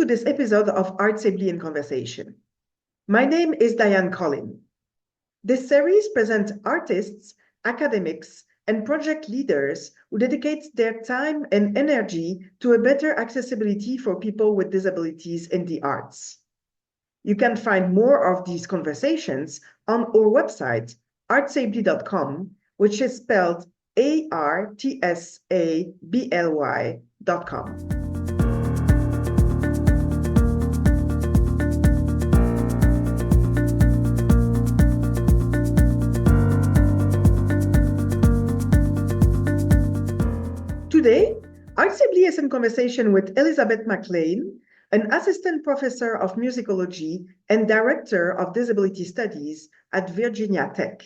this episode of ArtsAbly in Conversation. My name is Diane Collin. This series presents artists, academics, and project leaders who dedicate their time and energy to a better accessibility for people with disabilities in the arts. You can find more of these conversations on our website, artsably.com, which is spelled ArtsAbly.com. Today, ArtsAbly is in conversation with Elizabeth McLain, an assistant professor of musicology and director of disability studies at Virginia Tech.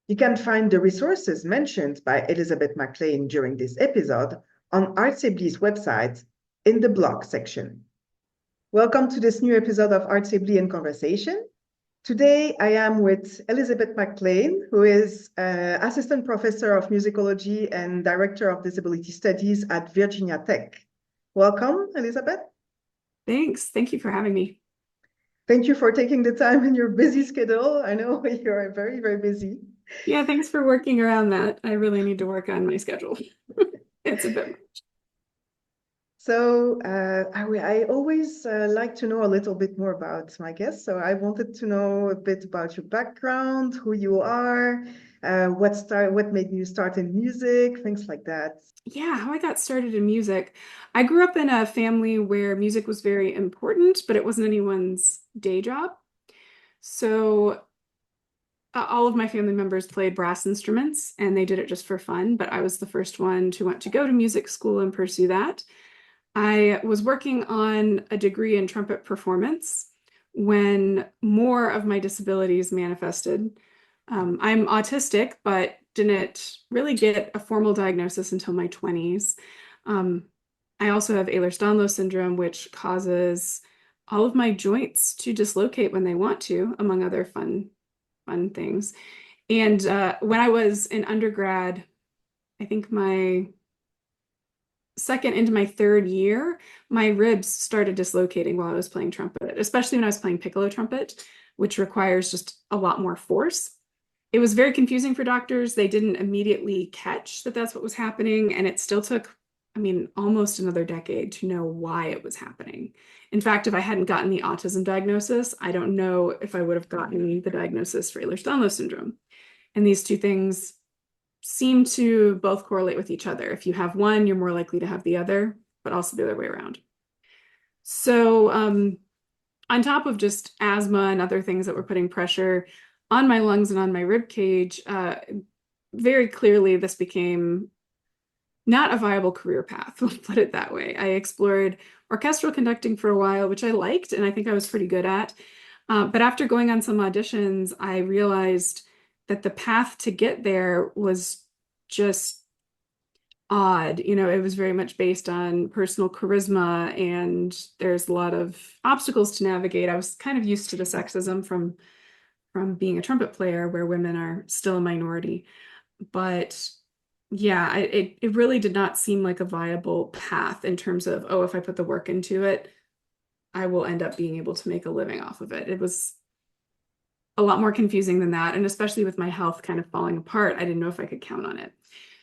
You can find the resources mentioned by Elizabeth McLain during this episode on ArtsAbly's website in the blog section. Welcome to this new episode of ArtsAbly in Conversation. Today, I am with Elizabeth McLain, who is Assistant Professor of Musicology and Director of Disability Studies at Virginia Tech. Welcome, Elizabeth. Thanks. Thank you for having me. Thank you for taking the time in your busy schedule. I know you're very, very busy. Yeah, thanks for working around that. I really need to work on my schedule. It's a bit much. So I always like to know a little bit more about my guests. So I wanted to know a bit about your background, who you are, what made you start in music, things like that. Yeah, how I got started in music. I grew up in a family where music was very important, but it wasn't anyone's day job. So all of my family members played brass instruments and they did it just for fun, but I was the first one to want to go to music school and pursue that. I was working on a degree in trumpet performance when more of my disabilities manifested. I'm autistic, but didn't really get a formal diagnosis until my 20s. I also have Ehlers-Danlos syndrome, which causes all of my joints to dislocate when they want to, among other fun things. And when I was in undergrad, I think my second into my third year, my ribs started dislocating while I was playing trumpet, especially when I was playing piccolo trumpet, which requires just a lot more force. It was very confusing for doctors. They didn't immediately catch that that's what was happening. And it still took, almost another decade to know why it was happening. In fact, if I hadn't gotten the autism diagnosis, I don't know if I would have gotten the diagnosis for Ehlers-Danlos syndrome. And these two things seem to both correlate with each other. If you have one, you're more likely to have the other, but also the other way around. So on top of just asthma and other things that were putting pressure on my lungs and on my rib cage, very clearly this became not a viable career path, we'll put it that way. I explored orchestral conducting for a while, which I liked and I think I was pretty good at. But after going on some auditions, I realized that the path to get there was just odd. It was very much based on personal charisma and there's a lot of obstacles to navigate. I was kind of used to the sexism from being a trumpet player where women are still a minority. But yeah, it really did not seem like a viable path in terms of, oh, if I put the work into it, I will end up being able to make a living off of it. It was a lot more confusing than that. And especially with my health kind of falling apart, I didn't know if I could count on it.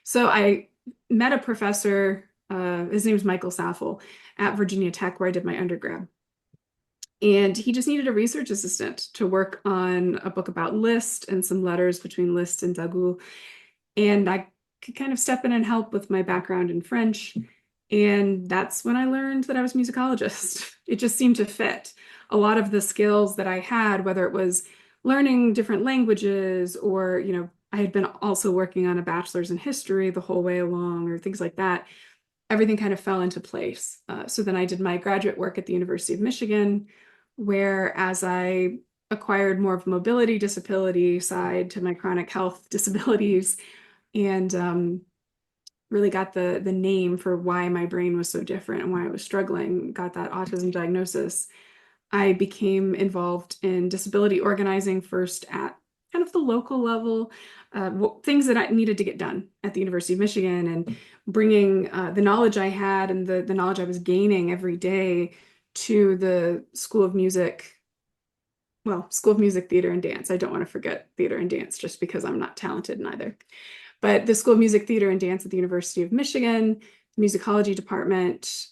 So I met a professor, his name is Michael Saffel, at Virginia Tech, where I did my undergrad. And he just needed a research assistant to work on a book about Liszt and some letters between Liszt and Degas. And I could kind of step in and help with my background in French. And that's when I learned that I was a musicologist. It just seemed to fit. A lot of the skills that I had, whether it was learning different languages or, I had been also working on a bachelor's in history the whole way along or things like that. Everything kind of fell into place. So then I did my graduate work at the University of Michigan, where as I acquired more of a mobility disability side to my chronic health disabilities and really got the name for why my brain was so different and why I was struggling, got that autism diagnosis. I became involved in disability organizing first at kind of the local level, things that I needed to get done at the University of Michigan and bringing the knowledge I had and the knowledge I was gaining every day to the School of Music, well, School of Music, Theater, and Dance. I don't want to forget theater and dance just because I'm not talented in either. But the School of Music, Theater, and Dance at the University of Michigan, Musicology department.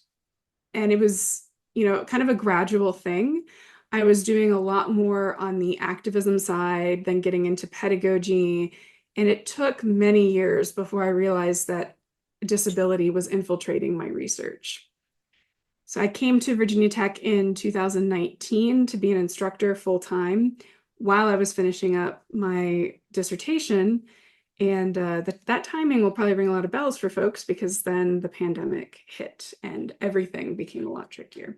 And it was, kind of a gradual thing. I was doing a lot more on the activism side than getting into pedagogy. And it took many years before I realized that disability was infiltrating my research. So I came to Virginia Tech in 2019 to be an instructor full time while I was finishing up my dissertation. And that timing will probably ring a lot of bells for folks because then the pandemic hit and everything became a lot trickier.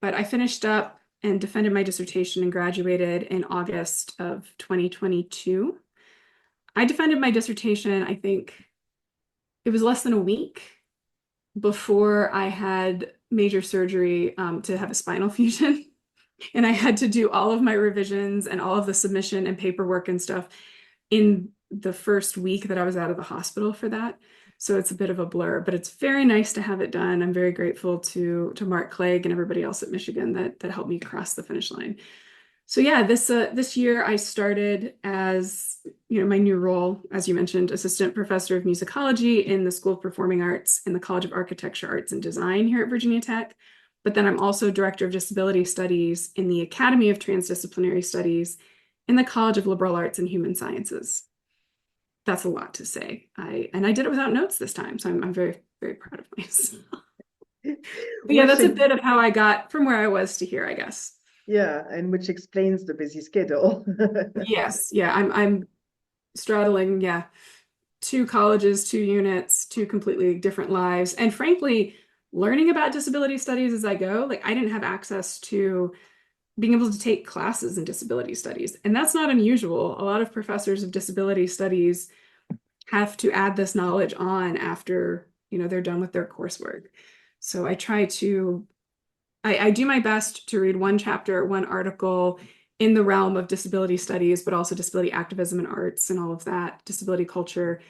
But I finished up and defended my dissertation and graduated in August of 2022. I defended my dissertation, I think it was less than a week before I had major surgery to have a spinal fusion. And I had to do all of my revisions and all of the submission and paperwork and stuff in the first week that I was out of the hospital for that. So it's a bit of a blur, but it's very nice to have it done. I'm very grateful to Mark Clegg and everybody else at Michigan that helped me cross the finish line. So yeah, this year I started as, my new role, as you mentioned, assistant professor of musicology in the School of Performing Arts in the College of Architecture, Arts, and Design here at Virginia Tech. But then I'm also director of disability studies in the Academy of Transdisciplinary Studies in the College of Liberal Arts and Human Sciences. That's a lot to say. I did it without notes this time, so I'm very, very proud of myself. But yeah, that's a bit of how I got from where I was to here, I guess. Yeah, and which explains the busy schedule. Yes, yeah, I'm straddling, yeah, 2 colleges, 2 units, 2 completely different lives, and frankly, learning about disability studies as I go. Like I didn't have access to being able to take classes in disability studies, and that's not unusual. A lot of professors of disability studies have to add this knowledge on after, they're done with their coursework. So I do my best to read one chapter, one article in the realm of disability studies, but also disability activism and arts and all of that, disability culture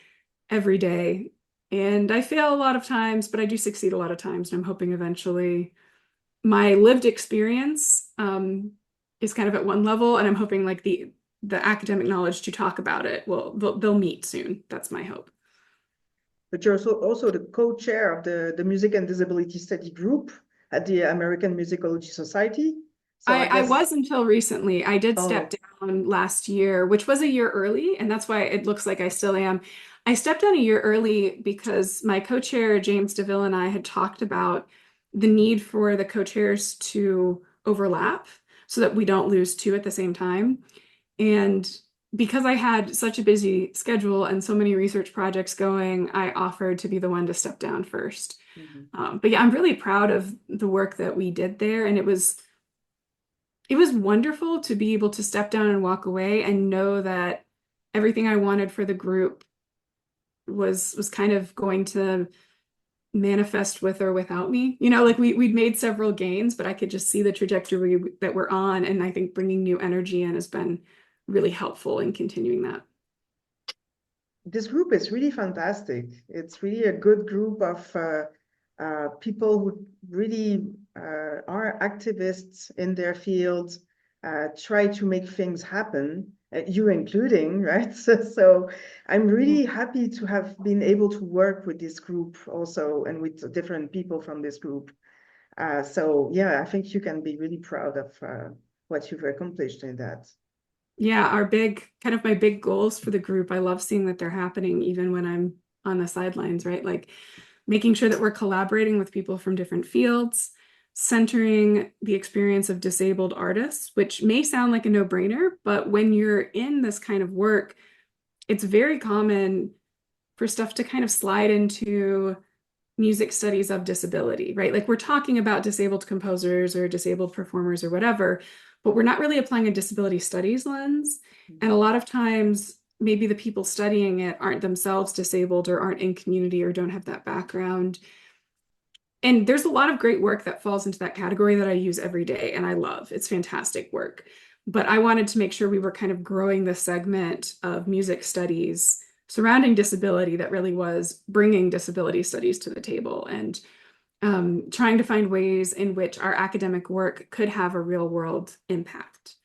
every day. And I fail a lot of times, but I do succeed a lot of times. And I'm hoping eventually my lived experience is kind of at one level, and I'm hoping like the academic knowledge to talk about it they'll meet soon. That's my hope. But you're also the co-chair of the Music and Disability Study Group at the American Musicology Society. So I was until recently. I did step down last year, which was a year early, and that's why it looks like I still am. I stepped down a year early because my co-chair, James DeVille, and I had talked about the need for the co-chairs to overlap so that we don't lose 2 at the same time. And because I had such a busy schedule and so many research projects going, I offered to be the one to step down first. But yeah, I'm really proud of the work that we did there. And it was wonderful to be able to step down and walk away and know that everything I wanted for the group was kind of going to manifest with or without me. Like we'd made several gains, but I could just see the trajectory that we're on. And I think bringing new energy in has been really helpful in continuing that. This group is really fantastic. It's really a good group of people who really are activists in their fields, try to make things happen, you including, right? So I'm really happy to have been able to work with this group also and with different people from this group. So yeah, I think you can be really proud of what you've accomplished in that. Yeah, my big goals for the group, I love seeing that they're happening even when I'm on the sidelines, right? Like making sure that we're collaborating with people from different fields, centering the experience of disabled artists, which may sound like a no-brainer, but when you're in this kind of work, it's very common for stuff to kind of slide into music studies of disability, right? Like we're talking about disabled composers or disabled performers or whatever, but we're not really applying a disability studies lens. And a lot of times, maybe the people studying it aren't themselves disabled or aren't in community or don't have that background. And there's a lot of great work that falls into that category that I use every day and I love. It's fantastic work. But I wanted to make sure we were kind of growing the segment of music studies surrounding disability that really was bringing disability studies to the table. And trying to find ways in which our academic work could have a real world impact.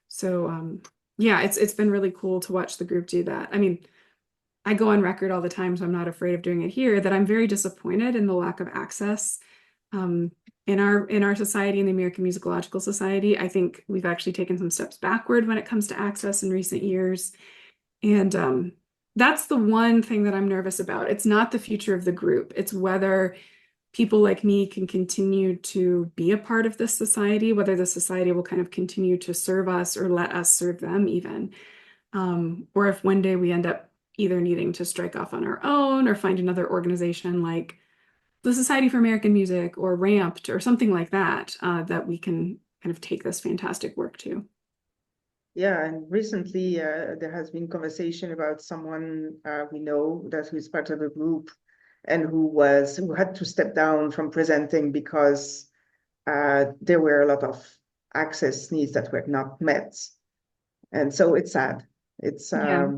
So yeah, it's been really cool to watch the group do that. I mean, I go on record all the time, so I'm not afraid of doing it here, that I'm very disappointed in the lack of access um, in our society, in the American Musicological Society. I think we've actually taken some steps backward when it comes to access in recent years. And that's the one thing that I'm nervous about. It's not the future of the group. It's whether people like me can continue to be a part of this society, whether the society will kind of continue to serve us or let us serve them even. Or if one day we end up either needing to strike off on our own or find another organization like the Society for American Music or Ramped or something like that, that we can kind of take this fantastic work to. Yeah, and recently there has been conversation about someone we know that who is part of a group and who had to step down from presenting because there were a lot of access needs that were not met. And so it's sad. It's Yeah.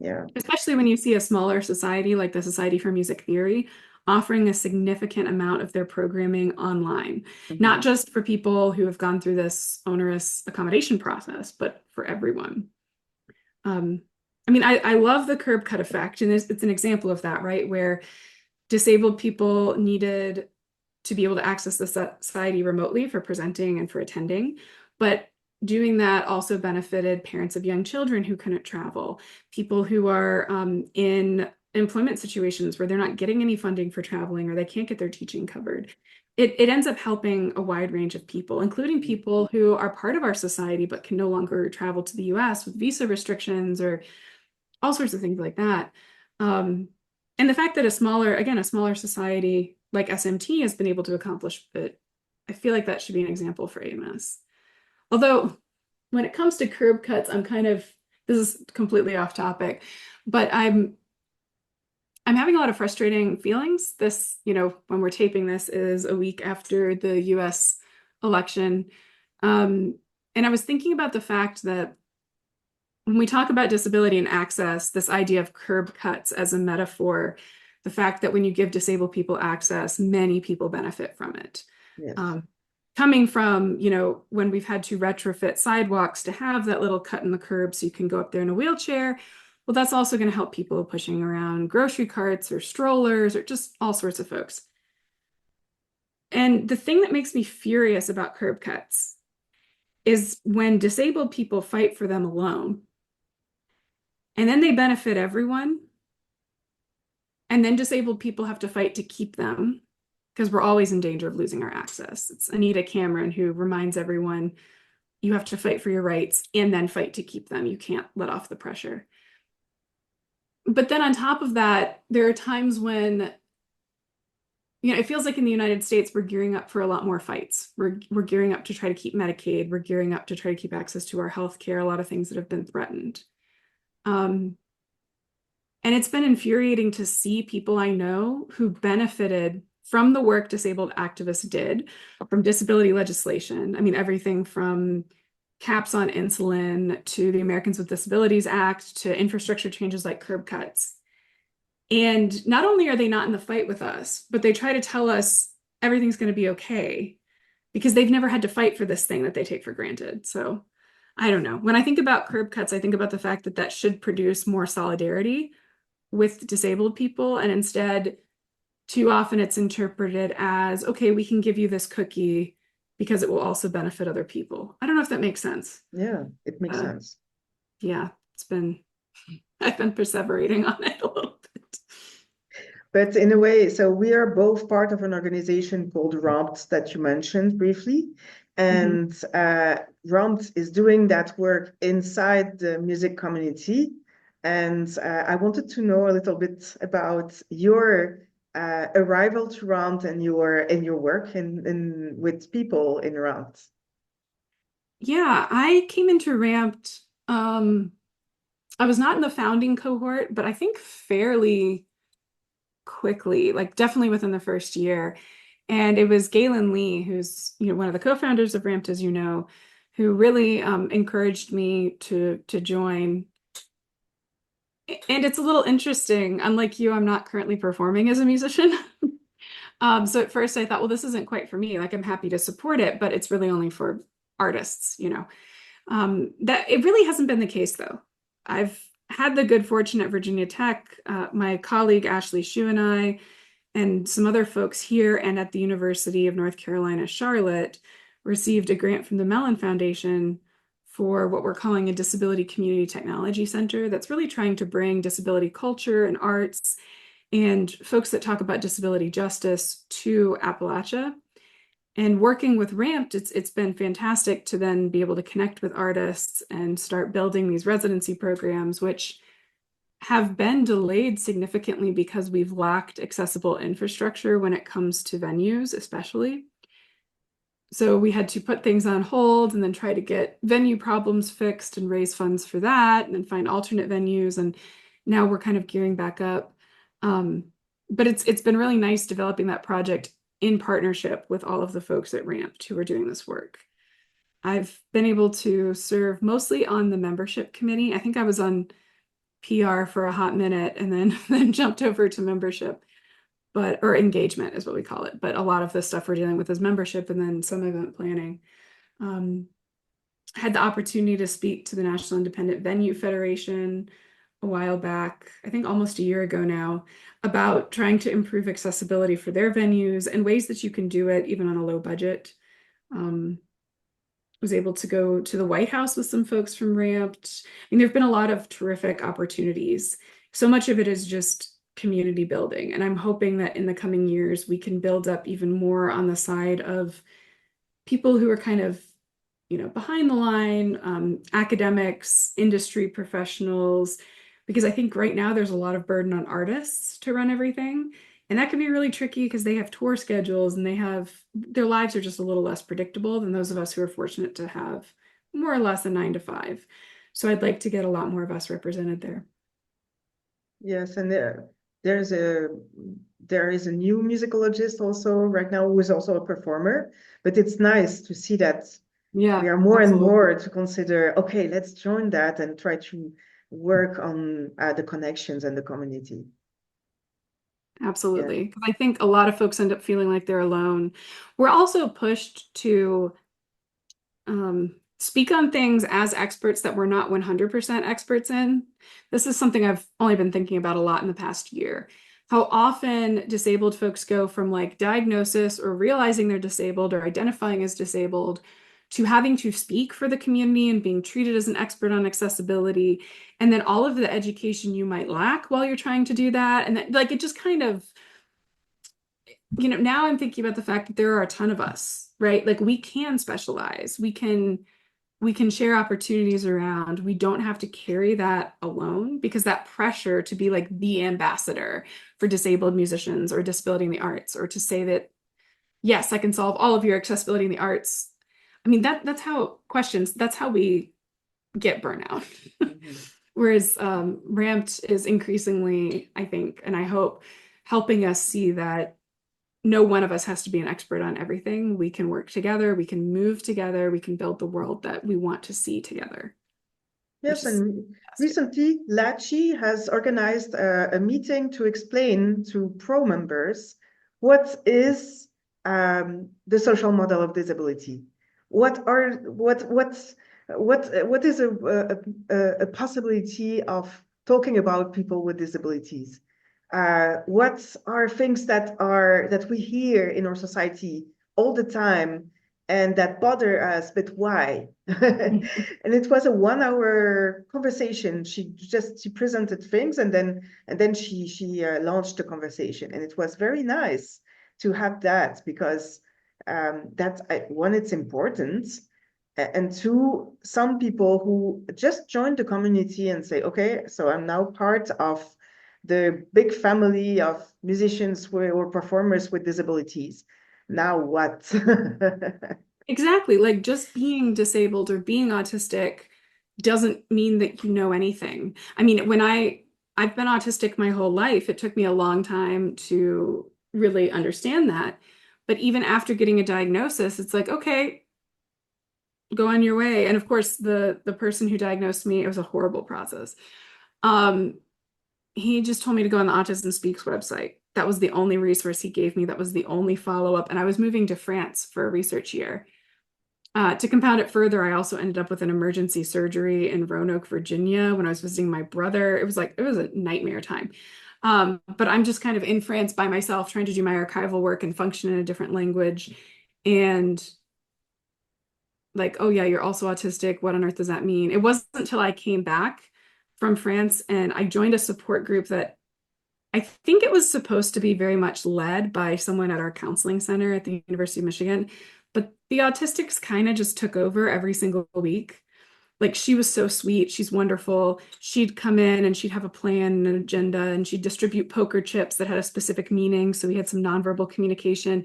yeah. Especially when you see a smaller society like the Society for Music Theory offering a significant amount of their programming online, not Mhm. just for people who have gone through this onerous accommodation process, but for everyone. Um, I mean, I love the curb cut effect, and it's an example of that, right? Where disabled people needed to be able to access the society remotely for presenting and for attending. But doing that also benefited parents of young children who couldn't travel, people who are in employment situations where they're not getting any funding for traveling or they can't get their teaching covered. It ends up helping a wide range of people, including people who are part of our society but can no longer travel to the US with visa restrictions or all sorts of things like that. Um, and the fact that a smaller society like SMT has been able to accomplish it, I feel like that should be an example for AMS. Although when it comes to curb cuts, this is completely off topic, but I'm having a lot of frustrating feelings. This, when we're taping this is a week after the US election. And I was thinking about the fact that when we talk about disability and access, this idea of curb cuts as a metaphor, the fact that when you give disabled people access, many people benefit from it. Yes. Um, Coming from, when we've had to retrofit sidewalks to have that little cut in the curb so you can go up there in a wheelchair, well, that's also going to help people pushing around grocery carts or strollers or just all sorts of folks. And the thing that makes me furious about curb cuts is when disabled people fight for them alone. And then they benefit everyone. And then disabled people have to fight to keep them because we're always in danger of losing our access. It's Anita Cameron who reminds everyone you have to fight for your rights and then fight to keep them. You can't let off the pressure. But then on top of that, there are times when, it feels like in the United States, we're gearing up for a lot more fights. We're gearing up to try to keep Medicaid. We're gearing up to try to keep access to our health care, a lot of things that have been threatened. And it's been infuriating to see people I know who benefited from the work disabled activists did, from disability legislation. I mean, everything from caps on insulin to the Americans with Disabilities Act to infrastructure changes like curb cuts. And not only are they not in the fight with us, but they try to tell us everything's going to be okay because they've never had to fight for this thing that they take for granted. So I don't know. When I think about curb cuts, I think about the fact that that should produce more solidarity with disabled people. And instead, too often it's interpreted as, okay, we can give you this cookie because it will also benefit other people. I don't know if that makes sense. Yeah, it makes Uh, sense. yeah, I've been perseverating on it a little bit. But in a way, so we are both part of an organization called ROMPT that you mentioned briefly. Mhm. And ROMPT is doing that work inside the music community. And I wanted to know a little bit about your arrival to ROMPT and your work with people in ROMPT. Yeah, I came into Ramped. I was not in the founding cohort, but I think fairly quickly, like definitely within the first year. And it was Galen Lee, who's one of the co-founders of Ramped, as you know, who really encouraged me to join. And it's a little interesting. Unlike you, I'm not currently performing as a musician. So at first I thought, well, this isn't quite for me. Like I'm happy to support it, but it's really only for artists, you know. That it really hasn't been the case though. I've had the good fortune at Virginia Tech. My colleague Ashley Shue and I, and some other folks here and at the University of North Carolina, Charlotte, received a grant from the Mellon Foundation for what we're calling a Disability Community Technology Center that's really trying to bring disability culture and arts and folks that talk about disability justice to Appalachia. And working with Ramped, it's been fantastic to then be able to connect with artists and start building these residency programs, which have been delayed significantly because we've lacked accessible infrastructure when it comes to venues, especially. So we had to put things on hold and then try to get venue problems fixed and raise funds for that and then find alternate venues. And now we're kind of gearing back up. But it's been really nice developing that project in partnership with all of the folks at Ramped who are doing this work. I've been able to serve mostly on the membership committee. I think I was on PR for a hot minute and then then jumped over to membership, but or engagement is what we call it. But a lot of the stuff we're dealing with is membership and then some event planning. Had the opportunity to speak to the National Independent Venue Federation a while back, I think almost a year ago now, about trying to improve accessibility for their venues and ways that you can do it even on a low budget. Was able to go to the White House with some folks from Ramped. I mean, there've been a lot of terrific opportunities. So much of it is just community building. And I'm hoping that in the coming years, we can build up even more on the side of people who are kind of, you know, behind the line, academics, industry professionals, because I think right now there's a lot of burden on artists to run everything. And that can be really tricky because they have tour schedules and they have their lives are just a little less predictable than those of us who are fortunate to have more or less a 9 to 5. So I'd like to get a lot more of us represented there. Yes, and there is a new musicologist also right now who is also a performer, but it's nice to see that Yeah, we are more and absolutely. more to consider, okay, let's join that and try to work on the connections and the community. Yeah. Absolutely. Because I think a lot of folks end up feeling like they're alone. We're also pushed to speak on things as experts that we're not 100% experts in. This is something I've only been thinking about a lot in the past year. How often disabled folks go from like diagnosis or realizing they're disabled or identifying as disabled to having to speak for the community and being treated as an expert on accessibility. And then all of the education you might lack while you're trying to do that. And that, like it just kind of, you know, now I'm thinking about the fact that there are a ton of us, right? Like we can specialize. We can share opportunities around. We don't have to carry that alone because that pressure to be like the ambassador for disabled musicians or disability in the arts, or to say that, yes, I can solve all of your accessibility in the arts. I mean, that's how questions, that's how we get burnout. Mhm. Whereas Ramped is increasingly, I think, and I hope, helping us see that no one of us has to be an expert on everything. We can work together, we can move together, we can build the world that we want to see together, which Yes, is and fantastic. recently Lachi has organized a meeting to explain to pro members what is the social model of disability. What is a possibility of talking about people with disabilities? What are things that we hear in our society all the time and that bother us, but why? And it was a 1 hour conversation. She presented things and then she launched the conversation, and it was very nice to have that because that's one, it's important, and two, some people who just joined the community and say, okay, so I'm now part of the big family of musicians or performers with disabilities. Now what? Exactly. Like just being disabled or being autistic doesn't mean that you know anything. I mean, I've been autistic my whole life, it took me a long time to really understand that. But even after getting a diagnosis, it's like, okay, go on your way. And of course, the person who diagnosed me, it was a horrible process. Um, he just told me to go on the Autism Speaks website. That was the only resource he gave me. That was the only follow-up. And I was moving to France for a research year. To compound it further, I also ended up with an emergency surgery in Roanoke, Virginia, when I was visiting my brother. It was a nightmare time. But I'm just kind of in France by myself, trying to do my archival work and function in a different language. And like, oh yeah, you're also autistic. What on earth does that mean? It wasn't until I came back from France and I joined a support group that I think it was supposed to be very much led by someone at our counseling center at the University of Michigan, but the autistics kind of just took over every single week. Like she was so sweet. She's wonderful. She'd come in and she'd have a plan and an agenda and she'd distribute poker chips that had a specific meaning. So we had some nonverbal communication.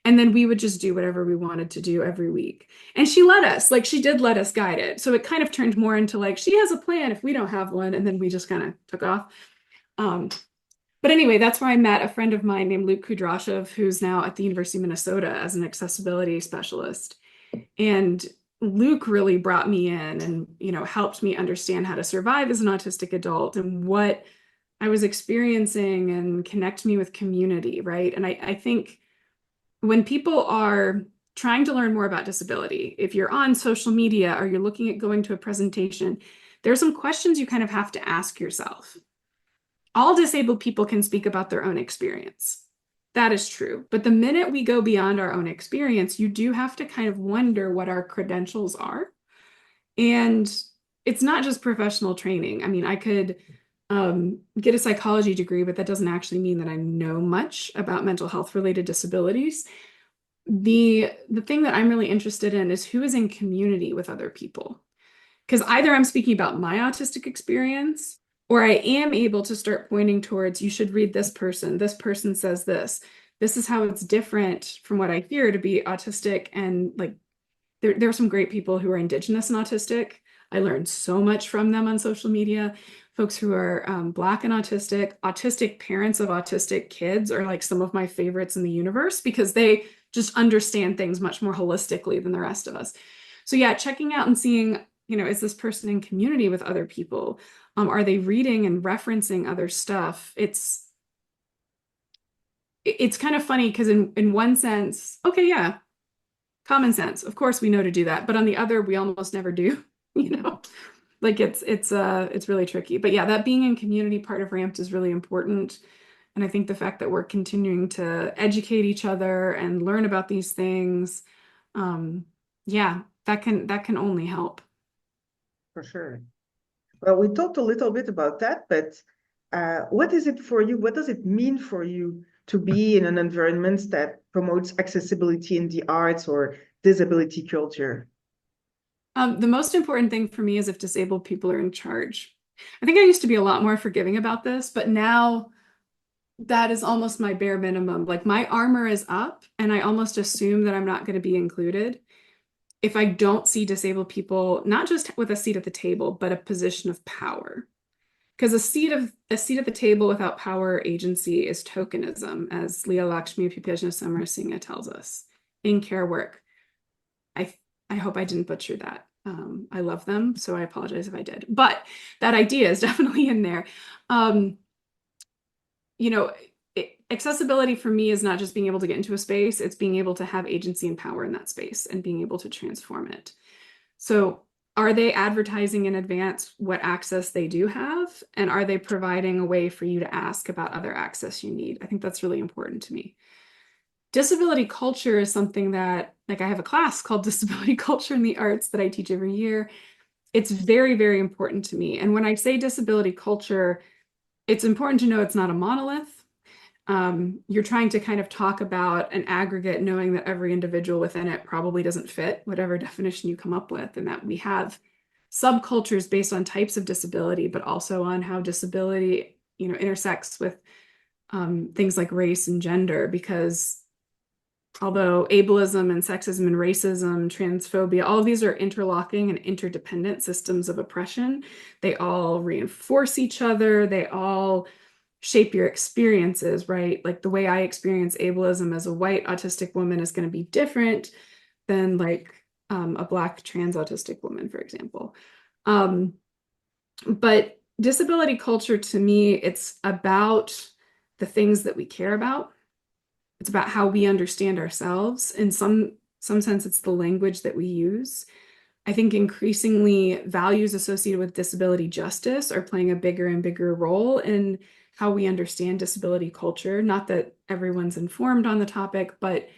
And then we would just do whatever we wanted to do every week. And she let us, like she did let us guide it. So it kind of turned more into like, she has a plan if we don't have one. And then we just kind of took off. But anyway, that's where I met a friend of mine named Luke Kudrashov, who's now at the University of Minnesota as an accessibility specialist. And Luke really brought me in and, helped me understand how to survive as an autistic adult and what I was experiencing and connect me with community, right? And I think when people are trying to learn more about disability, if you're on social media or you're looking at going to a presentation, there's some questions you kind of have to ask yourself. All disabled people can speak about their own experience. That is true. But the minute we go beyond our own experience, you do have to kind of wonder what our credentials are. And it's not just professional training. I mean, I could get a psychology degree, but that doesn't actually mean that I know much about mental health related disabilities. The thing that I'm really interested in is who is in community with other people. Because either I'm speaking about my autistic experience, or I am able to start pointing towards, you should read this person says this. This is how it's different from what I hear to be autistic. And like, there are some great people who are Indigenous and autistic. I learned so much from them on social media. Folks who are Black and autistic parents of autistic kids are like some of my favorites in the universe because they just understand things much more holistically than the rest of us. So yeah, checking out and seeing, is this person in community with other people? Are they reading and referencing other stuff? It's kind of funny because in one sense, okay, yeah, common sense. Of course we know to do that. But on the other, we almost never do, like it's really tricky. But yeah, that being in community part of RAMPed is really important. And I think the fact that we're continuing to educate each other and learn about these things, yeah, that can only help. For sure. Well, we talked a little bit about that, but what is it for you? What does it mean for you to be in an environment that promotes accessibility in the arts or disability culture? The most important thing for me is if disabled people are in charge. I think I used to be a lot more forgiving about this, but now that is almost my bare minimum. Like my armor is up and I almost assume that I'm not going to be included if I don't see disabled people, not just with a seat at the table, but a position of power. Because a seat at the table without power or agency is tokenism, as Leah Lakshmi Pipajna Samarasinghe tells us in care work. I hope I didn't butcher that. I love them, so I apologize if I did. But that idea is definitely in there. Accessibility for me is not just being able to get into a space, it's being able to have agency and power in that space and being able to transform it. So are they advertising in advance what access they do have? And are they providing a way for you to ask about other access you need? I think that's really important to me. Disability culture is something that, like I have a class called Disability Culture in the Arts that I teach every year. It's very, very important to me. And when I say disability culture, it's important to know it's not a monolith. You're trying to kind of talk about an aggregate, knowing that every individual within it probably doesn't fit whatever definition you come up with, and that we have subcultures based on types of disability, but also on how disability, intersects with things like race and gender, because although ableism and sexism and racism, transphobia, all of these are interlocking and interdependent systems of oppression. They all reinforce each other. They all shape your experiences, right? Like the way I experience ableism as a white autistic woman is going to be different than like a Black trans autistic woman, for example. But disability culture to me, it's about the things that we care about. It's about how we understand ourselves. In some sense, it's the language that we use. I think increasingly values associated with disability justice are playing a bigger and bigger role in how we understand disability culture. Not that everyone's informed on the topic, but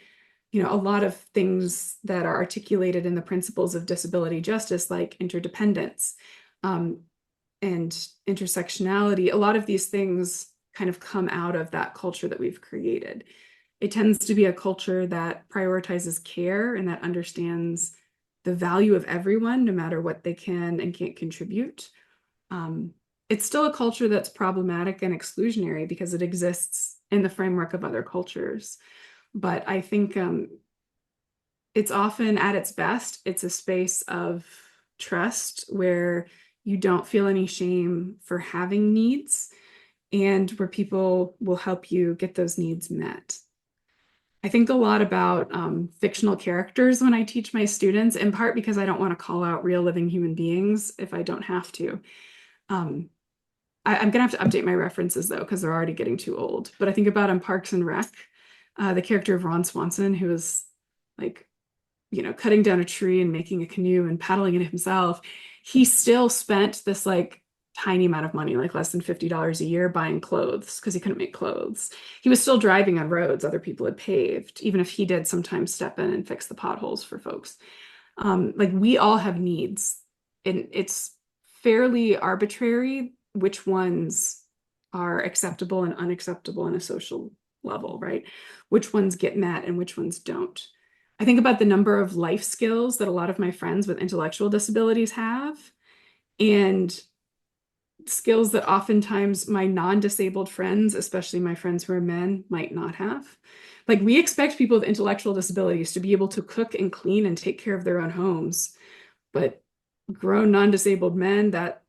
a lot of things that are articulated in the principles of disability justice, like interdependence, and intersectionality, a lot of these things kind of come out of that culture that we've created. It tends to be a culture that prioritizes care and that understands the value of everyone, no matter what they can and can't contribute. It's still a culture that's problematic and exclusionary because it exists in the framework of other cultures. But I think it's often at its best, it's a space of trust where you don't feel any shame for having needs and where people will help you get those needs met. I think a lot about fictional characters when I teach my students, in part because I don't want to call out real living human beings if I don't have to. I'm going to have to update my references though, because they're already getting too old. But I think about in Parks and Rec, the character of Ron Swanson, who was like, cutting down a tree and making a canoe and paddling it himself. He still spent this like tiny amount of money, like less than $50 a year, buying clothes because he couldn't make clothes. He was still driving on roads other people had paved, even if he did sometimes step in and fix the potholes for folks. Like we all have needs, and it's fairly arbitrary which ones are acceptable and unacceptable in a social level, right? Which ones get met and which ones don't. I think about the number of life skills that a lot of my friends with intellectual disabilities have, and skills that oftentimes my non-disabled friends, especially my friends who are men, might not have. Like we expect people with intellectual disabilities to be able to cook and clean and take care of their own homes, but grown non-disabled men, that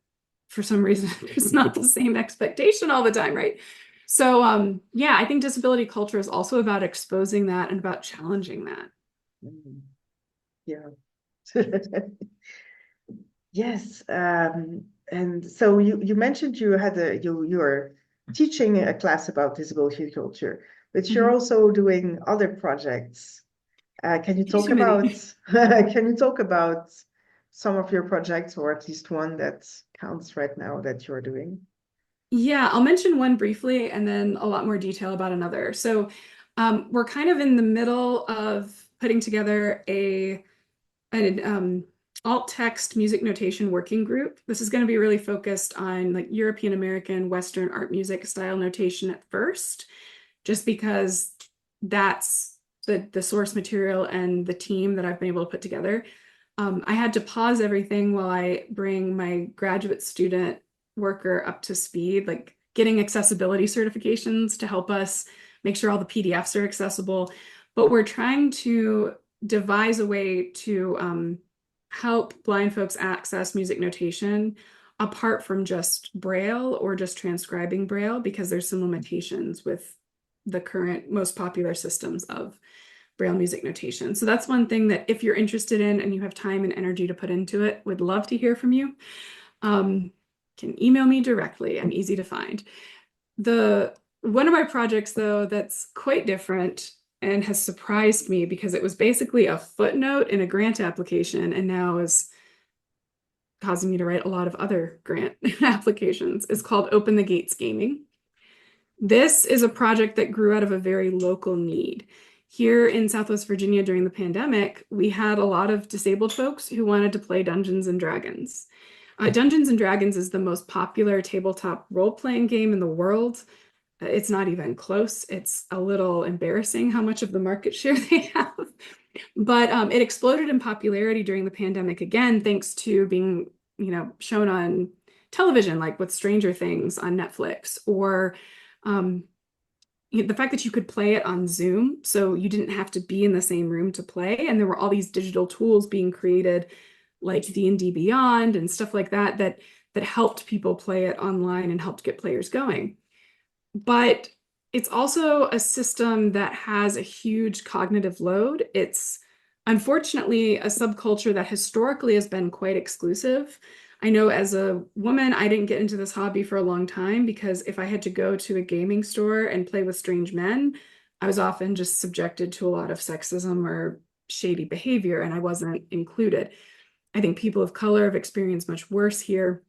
for some reason there's not the same expectation all the time, right? So yeah, I think disability culture is also about exposing that and about challenging that. Yeah. Yes. And so you mentioned you had you're teaching a class about disability culture, but you're also doing other projects. Can you talk about some of your projects, or at least one that counts right now that you're doing? Yeah, I'll mention one briefly and then a lot more detail about another. So we're kind of in the middle of putting together an alt text music notation working group. This is going to be really focused on like European American Western art music style notation at first, just because that's the source material and the team that I've been able to put together. I had to pause everything while I bring my graduate student worker up to speed, like getting accessibility certifications to help us make sure all the PDFs are accessible. But we're trying to devise a way to help blind folks access music notation apart from just Braille or just transcribing Braille, because there's some limitations with the current most popular systems of Braille music notation. So that's one thing that if you're interested in and you have time and energy to put into it, would love to hear from you. Can email me directly. I'm easy to find. One of my projects, though, that's quite different and has surprised me because it was basically a footnote in a grant application and now is causing me to write a lot of other grant applications, is called Open the Gates Gaming. This is a project that grew out of a very local need. Here in Southwest Virginia during the pandemic, we had a lot of disabled folks who wanted to play Dungeons and Dragons. Dungeons and Dragons is the most popular tabletop role-playing game in the world. It's not even close. It's a little embarrassing how much of the market share they have. But it exploded in popularity during the pandemic again, thanks to being, shown on television, like with Stranger Things on Netflix, or the fact that you could play it on Zoom, so you didn't have to be in the same room to play. And there were all these digital tools being created, like D&D Beyond and stuff like that, that helped people play it online and helped get players going. But it's also a system that has a huge cognitive load. It's unfortunately a subculture that historically has been quite exclusive. I know as a woman, I didn't get into this hobby for a long time because if I had to go to a gaming store and play with strange men, I was often just subjected to a lot of sexism or shady behavior, and I wasn't included. I think people of color have experienced much worse here.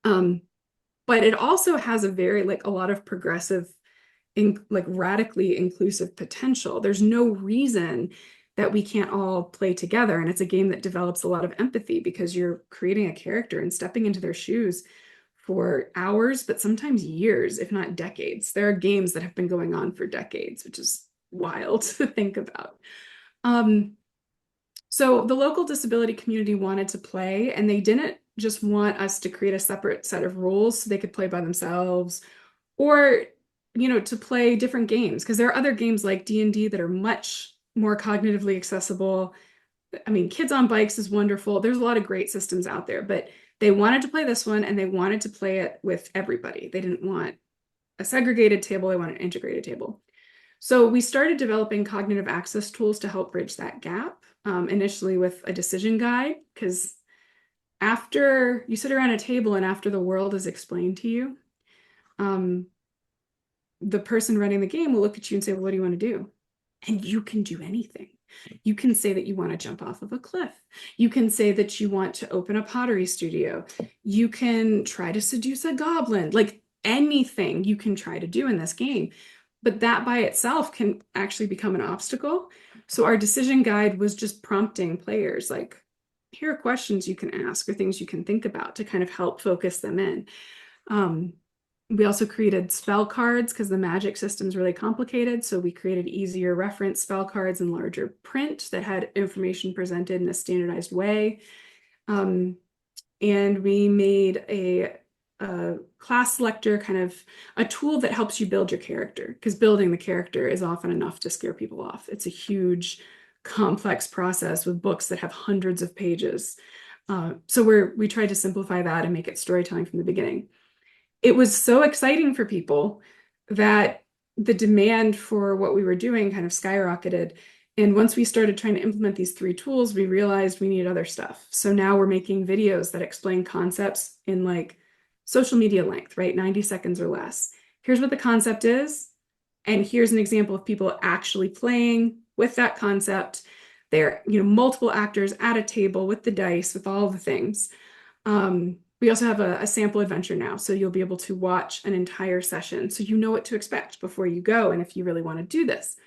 But it also has a very, like, a lot of progressive, like radically inclusive potential. There's no reason that we can't all play together. And it's a game that develops a lot of empathy because you're creating a character and stepping into their shoes for hours, but sometimes years, if not decades. There are games that have been going on for decades, which is wild to think about. So the local disability community wanted to play, and they didn't just want us to create a separate set of rules so they could play by themselves, or to play different games, because there are other games like D&D that are much more cognitively accessible. I mean, Kids on Bikes is wonderful. There's a lot of great systems out there, but they wanted to play this one and they wanted to play it with everybody. They didn't want a segregated table, they wanted an integrated table. So we started developing cognitive access tools to help bridge that gap, initially with a decision guide, because after you sit around a table and after the world is explained to you, the person running the game will look at you and say, well, what do you want to do? And you can do anything. You can say that you want to jump off of a cliff. You can say that you want to open a pottery studio. You can try to seduce a goblin. Like anything you can try to do in this game. But that by itself can actually become an obstacle. So our decision guide was just prompting players, like, here are questions you can ask or things you can think about to kind of help focus them in. We also created spell cards because the magic system is really complicated. So we created easier reference spell cards in larger print that had information presented in a standardized way. And we made a class selector, kind of a tool that helps you build your character, because building the character is often enough to scare people off. It's a huge, complex process with books that have hundreds of pages. So we tried to simplify that and make it storytelling from the beginning. It was so exciting for people that the demand for what we were doing kind of skyrocketed. And once we started trying to implement these 3 tools, we realized we needed other stuff. So now we're making videos that explain concepts in like social media length, right? 90 seconds or less. Here's what the concept is. And here's an example of people actually playing with that concept. They're, multiple actors at a table with the dice, with all the things. We also have a sample adventure now, so you'll be able to watch an entire session so you know what to expect before you go and if you really want to do this.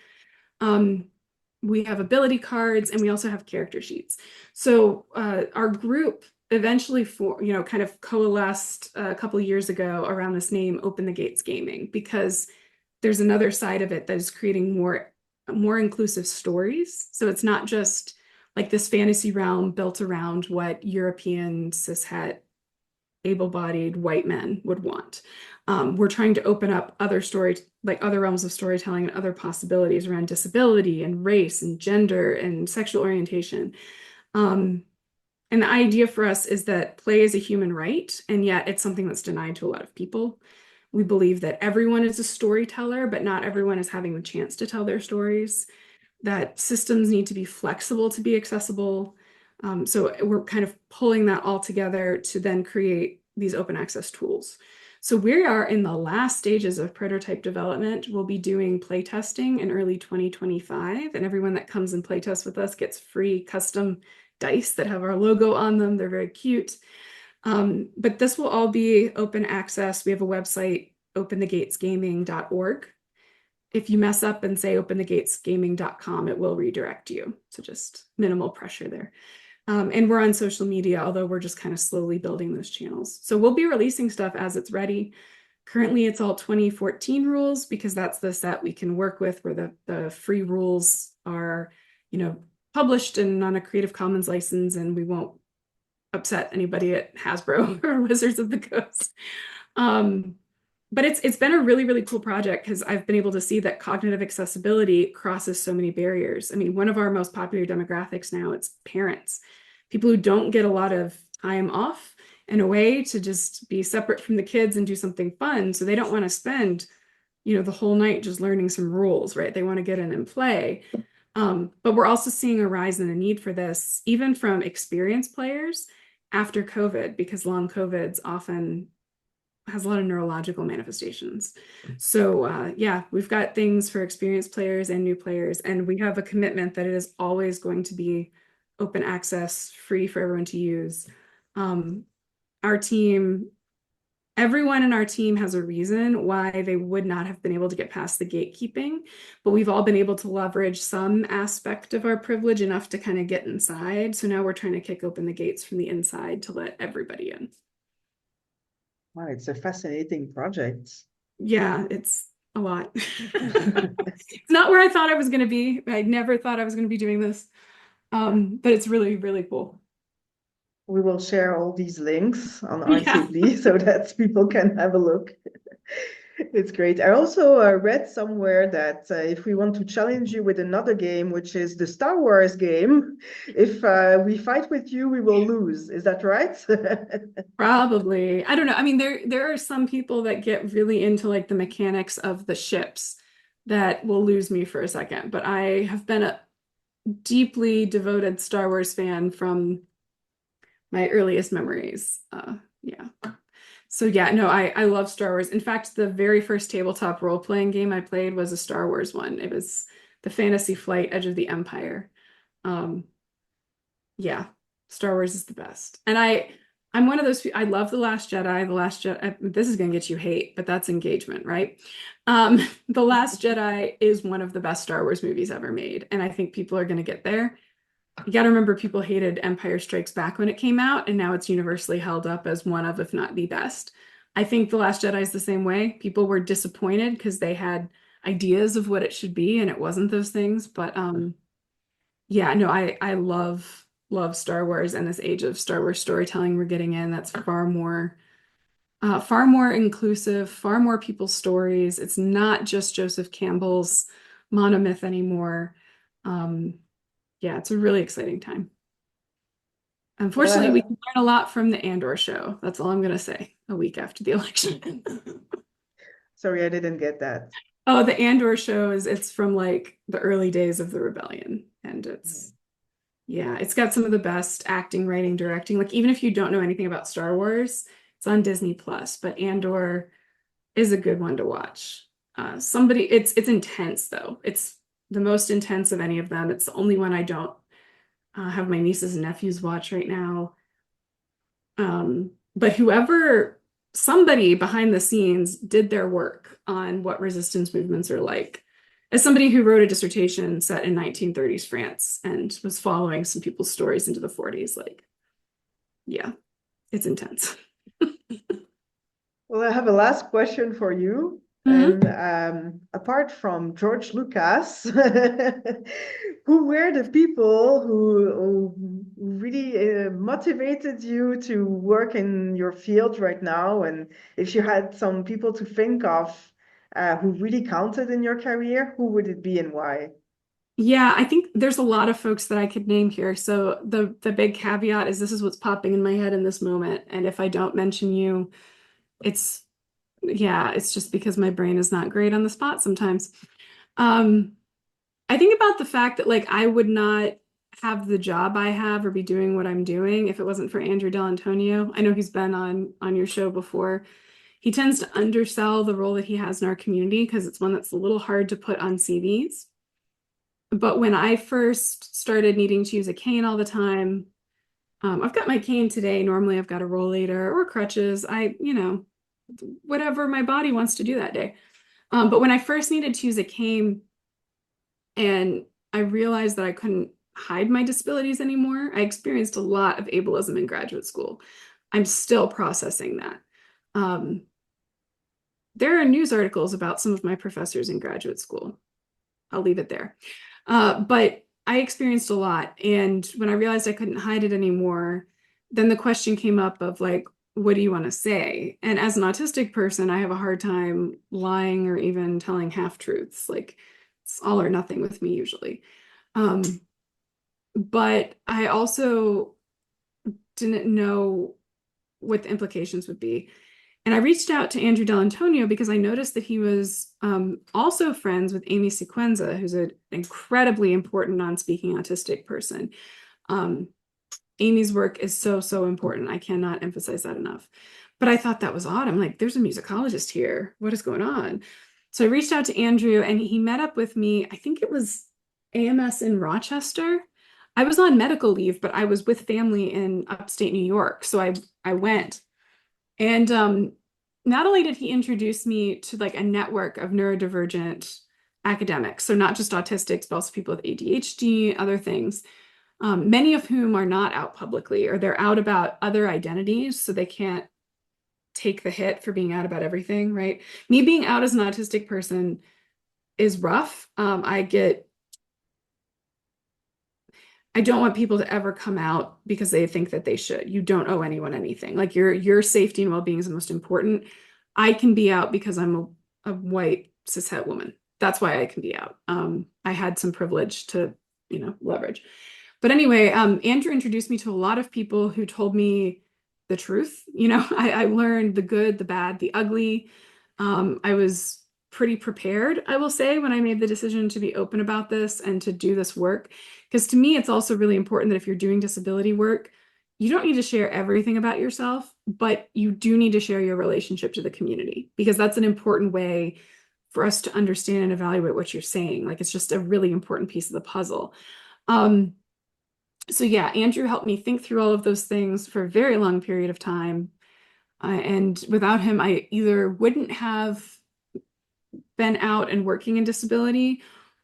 We have ability cards and we also have character sheets. So our group eventually kind of coalesced a couple of years ago around this name, Open the Gates Gaming, because there's another side of it that is creating more inclusive stories. So it's not just like this fantasy realm built around what European cishet able-bodied white men would want. We're trying to open up other realms of storytelling and other possibilities around disability and race and gender and sexual orientation. And the idea for us is that play is a human right, and yet it's something that's denied to a lot of people. We believe that everyone is a storyteller, but not everyone is having the chance to tell their stories, that systems need to be flexible to be accessible. So we're kind of pulling that all together to then create these open access tools. So we are in the last stages of prototype development. We'll be doing playtesting in early 2025, and everyone that comes and playtests with us gets free custom dice that have our logo on them. They're very cute. But this will all be open access. We have a website, openthegatesgaming.org. If you mess up and say openthegatesgaming.com, it will redirect you. So just minimal pressure there. And we're on social media, although we're just kind of slowly building those channels. So we'll be releasing stuff as it's ready. Currently, it's all 2014 rules because that's the set we can work with, where the free rules are, published and on a Creative Commons license, and we won't upset anybody at Hasbro or Wizards of the Coast. But it's been a really, really cool project because I've been able to see that cognitive accessibility crosses so many barriers. I mean, one of our most popular demographics now, it's parents, people who don't get a lot of time off and a way to just be separate from the kids and do something fun. So they don't want to spend, the whole night just learning some rules, right? They want to get in and play. But we're also seeing a rise in the need for this, even from experienced players after COVID, because long COVID's often has a lot of neurological manifestations. So yeah, we've got things for experienced players and new players, and we have a commitment that it is always going to be open access, free for everyone to use. Our team, everyone in our team has a reason why they would not have been able to get past the gatekeeping, but we've all been able to leverage some aspect of our privilege enough to kind of get inside. So now we're trying to kick open the gates from the inside to let everybody in. Wow, it's a fascinating project. Yeah, it's a lot. It's not where I thought I was going to be. I never thought I was going to be doing this. But it's really, really cool. We will share all these links on Yeah. ArtsAbly so that people can have a look. It's great. I also read somewhere that if we want to challenge you with another game, which is the Star Wars game, if we fight with you, we will lose. Is that right? Probably. I don't know. I mean, there are some people that get really into like the mechanics of the ships that will lose me for a second, but I have been a deeply devoted Star Wars fan from my earliest memories. Yeah. So yeah, no, I love Star Wars. In fact, the very first tabletop role-playing game I played was a Star Wars one. It was the Fantasy Flight Edge of the Empire. Um, yeah, Star Wars is the best. And I'm one of those I love The Last Jedi. The Last Jedi, this is gonna get you hate, but that's engagement, right? The Last Jedi is one of the best Star Wars movies ever made, and I think people are gonna get there. You got to remember, people hated Empire Strikes Back when it came out, and now it's universally held up as one of, if not the best. I think The Last Jedi is the same way. People were disappointed because they had ideas of what it should be, and it wasn't those things. But yeah, no, I love Star Wars, and this age of Star Wars storytelling we're getting in, that's far more inclusive, far more people's stories. It's not just Joseph Campbell's monomyth anymore. Yeah, it's a really exciting time. Unfortunately, we Well, can learn a lot from the Andor show. That's all I'm going to say a week after the election. sorry, I didn't get that. Oh, the Andor show it's from like the early days of the rebellion. And yeah, it's got some of the best acting, writing, directing. Like, even if you don't know anything about Star Wars, it's on Disney Plus, but Andor is a good one to watch. It's intense though. It's the most intense of any of them. It's the only one I don't have my nieces and nephews watch right now. But somebody behind the scenes did their work on what resistance movements are like. As somebody who wrote a dissertation set in 1930s France and was following some people's stories into the 40s, like, yeah, it's intense. Well, I have a last question for you. Mhm. And apart from George Lucas, who were the people who really motivated you to work in your field right now? And if you had some people to think of who really counted in your career, who would it be and why? Yeah, I think there's a lot of folks that I could name here. So the big caveat is this is what's popping in my head in this moment. And if I don't mention you, it's yeah, it's just because my brain is not great on the spot sometimes. Um, I think about the fact that like I would not have the job I have or be doing what I'm doing if it wasn't for Andrew Dell'Antonio. I know he's been on your show before. He tends to undersell the role that he has in our community because it's one that's a little hard to put on CVs. But when I first started needing to use a cane all the time, I've got my cane today. Normally I've got a rollator or crutches. Whatever my body wants to do that day. But when I first needed to use a cane and I realized that I couldn't hide my disabilities anymore, I experienced a lot of ableism in graduate school. I'm still processing that. There are news articles about some of my professors in graduate school. I'll leave it there. But I experienced a lot. And when I realized I couldn't hide it anymore, then the question came up of like, what do you want to say? And as an autistic person, I have a hard time lying or even telling half truths. Like, it's all or nothing with me usually. But I also didn't know what the implications would be. And I reached out to Andrew Dell'Antonio because I noticed that he was also friends with Amy Sequenza, who's an incredibly important non-speaking autistic person. Amy's work is so, so important. I cannot emphasize that enough. But I thought that was odd. I'm like, there's a musicologist here. What is going on? So I reached out to Andrew and he met up with me. I think it was AMS in Rochester. I was on medical leave, but I was with family in upstate New York. So I went. And not only did he introduce me to like a network of neurodivergent academics, so not just autistics, but also people with ADHD, other things, many of whom are not out publicly or they're out about other identities, so they can't take the hit for being out about everything, right? Me being out as an autistic person is rough. I don't want people to ever come out because they think that they should. You don't owe anyone anything. Like your safety and well-being is the most important. I can be out because I'm a white cishet woman. That's why I can be out. I had some privilege to, leverage. But anyway, Andrew introduced me to a lot of people who told me the truth. I learned the good, the bad, the ugly. I was pretty prepared, I will say, when I made the decision to be open about this and to do this work. Because to me, it's also really important that if you're doing disability work, you don't need to share everything about yourself, but you do need to share your relationship to the community, because that's an important way for us to understand and evaluate what you're saying. Like, it's just a really important piece of the puzzle. So yeah, Andrew helped me think through all of those things for a very long period of time. And without him, I either wouldn't have been out and working in disability,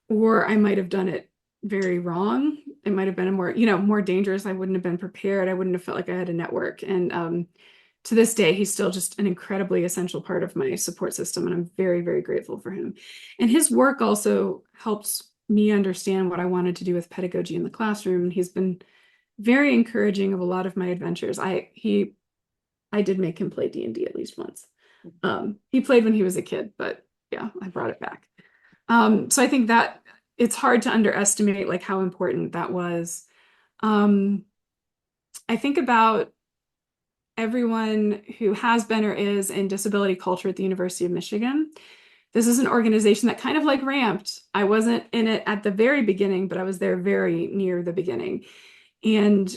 or I might have done it very wrong. It might have been a more dangerous. I wouldn't have been prepared. I wouldn't have felt like I had a network. And to this day, he's still just an incredibly essential part of my support system. And I'm very, very grateful for him. And his work also helped me understand what I wanted to do with pedagogy in the classroom. He's been very encouraging of a lot of my adventures. I did make him play D&D at least once. He played when he was a kid, but yeah, I brought it back. So I think that it's hard to underestimate like how important that was. I think about everyone who has been or is in disability culture at the University of Michigan. This is an organization that kind of like ramped. I wasn't in it at the very beginning, but I was there very near the beginning. And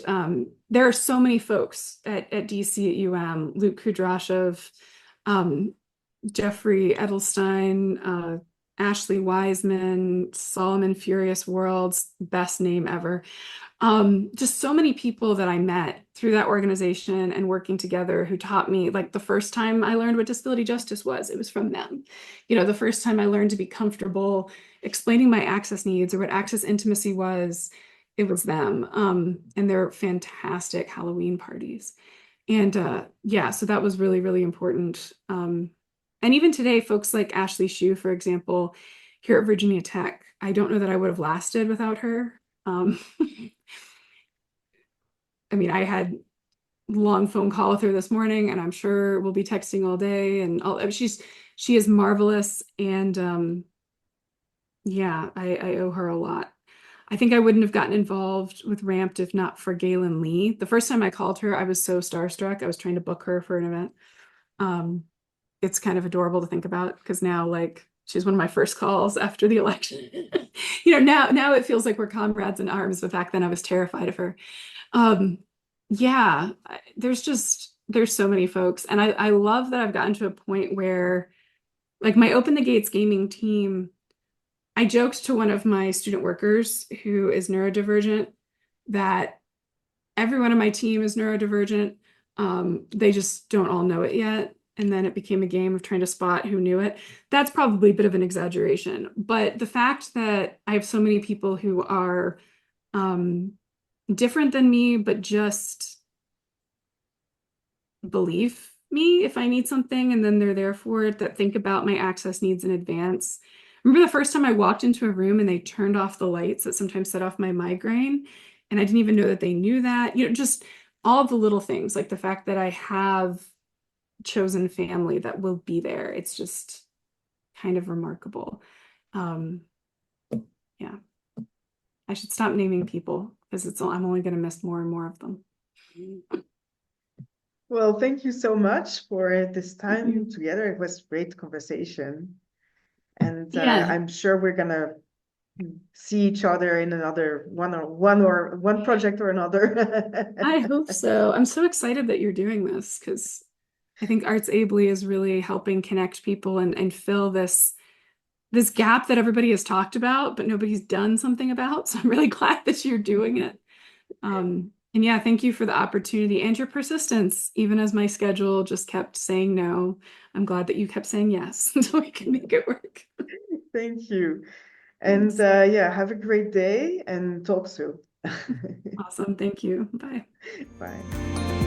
there are so many folks at DC at UM, Luke Kudrashov, Jeffrey Edelstein, Ashley Wiseman, Solomon Furious Worlds, best name ever. Just so many people that I met through that organization and working together who taught me, like the first time I learned what disability justice was, it was from them. The first time I learned to be comfortable explaining my access needs or what access intimacy was, it was them. And they're fantastic Halloween parties. And yeah, so that was really, really important. And even today, folks like Ashley Shue, for example, here at Virginia Tech, I don't know that I would have lasted without her. I mean, I had a long phone call with her this morning, and I'm sure we'll be texting all day. And she is marvelous, and yeah, I owe her a lot. I think I wouldn't have gotten involved with Ramped if not for Galen Lee. The first time I called her, I was so starstruck. I was trying to book her for an event. It's kind of adorable to think about because now, like, she's one of my first calls after the election. Now it feels like we're comrades in arms, but back then I was terrified of her. Yeah, there's so many folks. And I love that I've gotten to a point where, like, my Open the Gates gaming team, I joked to one of my student workers who is neurodivergent that everyone on my team is neurodivergent. They just don't all know it yet. And then it became a game of trying to spot who knew it. That's probably a bit of an exaggeration. But the fact that I have so many people who are different than me, but just believe me if I need something, and then they're there for it, that think about my access needs in advance. Remember the first time I walked into a room and they turned off the lights that sometimes set off my migraine, and I didn't even know that they knew that. Just all of the little things, like the fact that I have chosen family that will be there. It's just kind of remarkable. Yeah. I should stop naming people because I'm only going to miss more and more of them. Well, thank you so much for this time together. It was a great conversation. And Yeah. I'm sure we're going to see each other in another one project or another. I hope so. I'm so excited that you're doing this because I think ArtsAbly is really helping connect people and fill this gap that everybody has talked about, but nobody's done something about. So I'm really glad that you're doing it. And yeah, thank you for the opportunity and your persistence, even as my schedule just kept saying no. I'm glad that you kept saying yes until we can make it work. Thank you. And yeah, have a great day and talk soon. Awesome. Thank you. Bye. Bye.